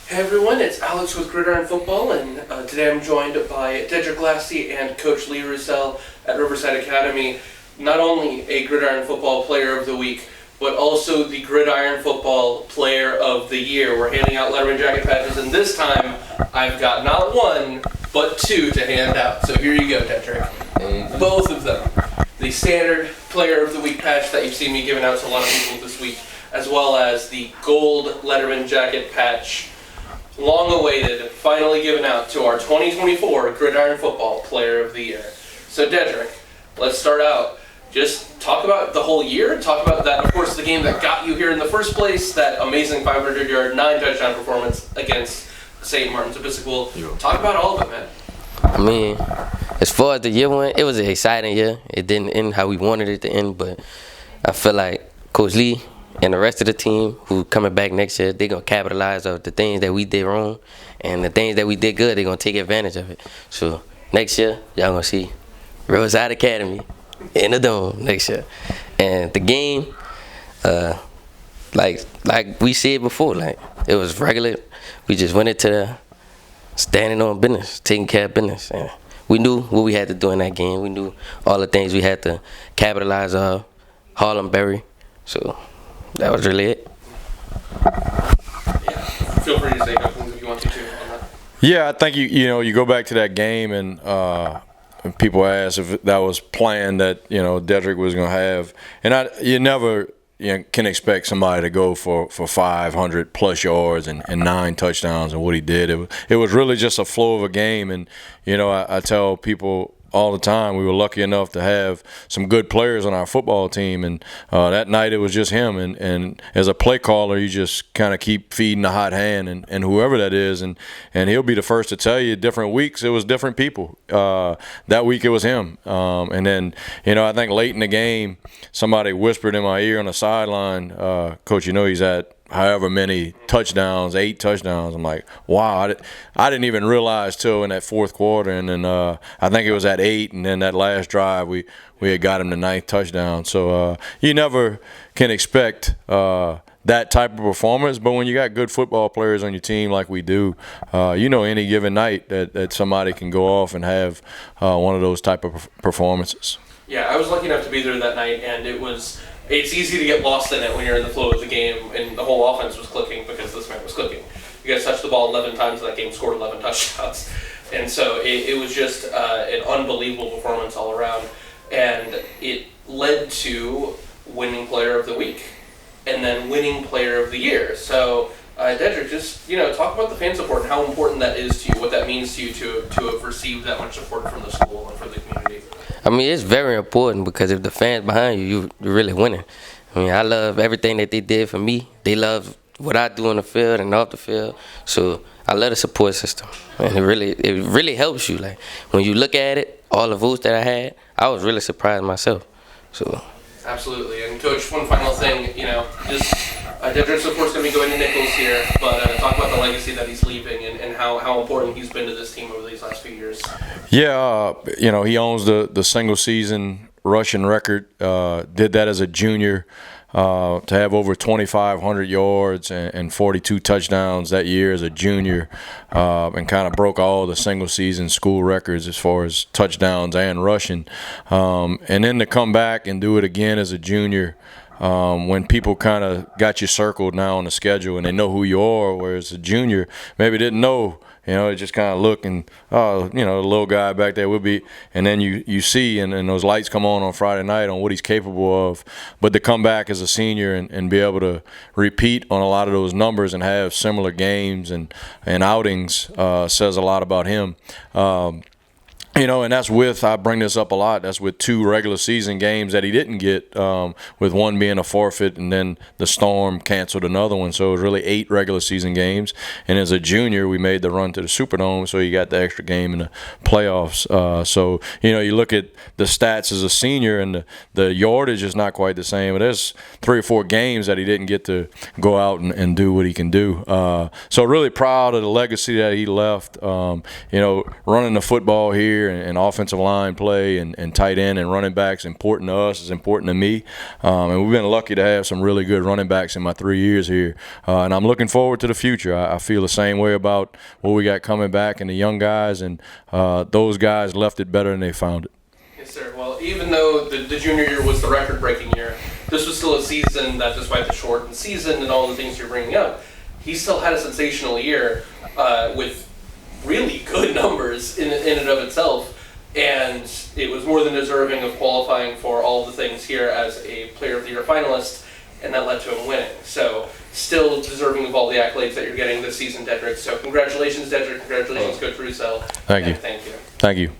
Hey everyone, it's Alex with Gridiron Football, and today I'm joined by Dedric, Lastie, and Coach Riverside at Riverside Academy. Not only a Gridiron Football Player of the Week, but also the Gridiron Football Player of the Year. We're handing out Letterman jacket patches, and this time I've got not one, but two to hand out. So here you go, Dedric. Both of them. The standard Player of the Week patch that you've seen me giving out to a lot of people this week, as well as the gold Letterman jacket patch. Long awaited, finally given out to our 2024 Gridiron Football Player of the Year. So Dedric, let's start out. Just talk about the whole year, talk about that, of course, the game that got you here in the first place, that amazing 500-yard, 9-touchdown performance against St. Martin's Episcopal. Talk about all of it, man. I mean, as far as the year went, it was an exciting year. It didn't end how we wanted it to end, but I feel like Coach Lee and the rest of the team who coming back next year, they're going to capitalize on the things that we did wrong, and the things that we did good, they're going to take advantage of it. So next year, y'all going to see Riverside Academy in the Dome next year. And the game, like we said before, like it was regular. We just went into the standing on business, taking care of business. And we knew what we had to do in that game. We knew all the things we had to capitalize on, Harlem Berry. So that was really it. Yeah, feel free to say a couple things if you want to too on that. Yeah, I think you go back to that game and people ask if that was planned that Dedric was going to have, and you never can expect somebody to go for 500 plus yards and 9 touchdowns and what he did. It was really just a flow of a game, and I tell people all the time we were lucky enough to have some good players on our football team, and that night it was just him, and as a play caller you just kind of keep feeding the hot hand and whoever that is, and he'll be the first to tell you different weeks it was different people. That week it was him, and then I think late in the game somebody whispered in my ear on the sideline, Coach, he's at however many touchdowns, 8 touchdowns. I'm like, wow, I didn't even realize till in that fourth quarter, and then I think it was at 8, and then that last drive we had got him the 9th touchdown. So you never can expect that type of performance, but when you got good football players on your team like we do, any given night that somebody can go off and have one of those type of performances. Yeah, I was lucky enough to be there that night, and it's easy to get lost in it when you're in the flow of the game, and the whole offense was clicking because this man was clicking. You guys touched the ball 11 times in that game, scored 11 touchdowns. And so it was just an unbelievable performance all around. And it led to winning player of the week and then winning player of the year. So, Dedric, just talk about the fan support and how important that is to you, what that means to you to have received that much support from the school and from the community. I mean, it's very important because if the fans behind you're really winning. I mean, I love everything that they did for me. They love what I do on the field and off the field. So I love the support system, and it really helps you. Like when you look at it, all the votes that I had, I was really surprised myself. So. Absolutely. And Coach, one final thing, Dedric's of course going to be going to Nichols here, but talk about the legacy that he's leaving and how important he's been to this team over these last few years. Yeah, he owns the single season rushing record. Did that as a junior. To have over 2,500 yards and 42 touchdowns that year as a junior, and kind of broke all the single season school records as far as touchdowns and rushing, and then to come back and do it again as a junior, when people kind of got you circled now on the schedule and they know who you are, whereas a junior maybe didn't know. It just kind of look and, the little guy back there will be, and then you see, and those lights come on Friday night on what he's capable of. But to come back as a senior and be able to repeat on a lot of those numbers and have similar games and outings says a lot about him. And that's I bring this up a lot, that's with 2 regular season games that he didn't get, with one being a forfeit and then the Storm canceled another one. So it was really 8 regular season games. And as a junior, we made the run to the Superdome, so you got the extra game in the playoffs. So, you look at the stats as a senior, and the yardage is not quite the same. But there's 3 or 4 games that he didn't get to go out and do what he can do. So really proud of the legacy that he left, running the football here here, and offensive line play and tight end and running backs important to us, is important to me. And we've been lucky to have some really good running backs in my 3 years here. And I'm looking forward to the future. I feel the same way about what we got coming back and the young guys, and those guys left it better than they found it. Yes, sir. Well, even though the junior year was the record-breaking year, this was still a season that, despite the shortened season and all the things you're bringing up, he still had a sensational year with really good numbers in and of itself, and it was more than deserving of qualifying for all the things here as a Player of the Year finalist, and that led to him winning. So still deserving of all the accolades that you're getting this season, Dedric. So congratulations, Dedric. Congratulations, Coach Russo. Thank you. Thank you. Thank you.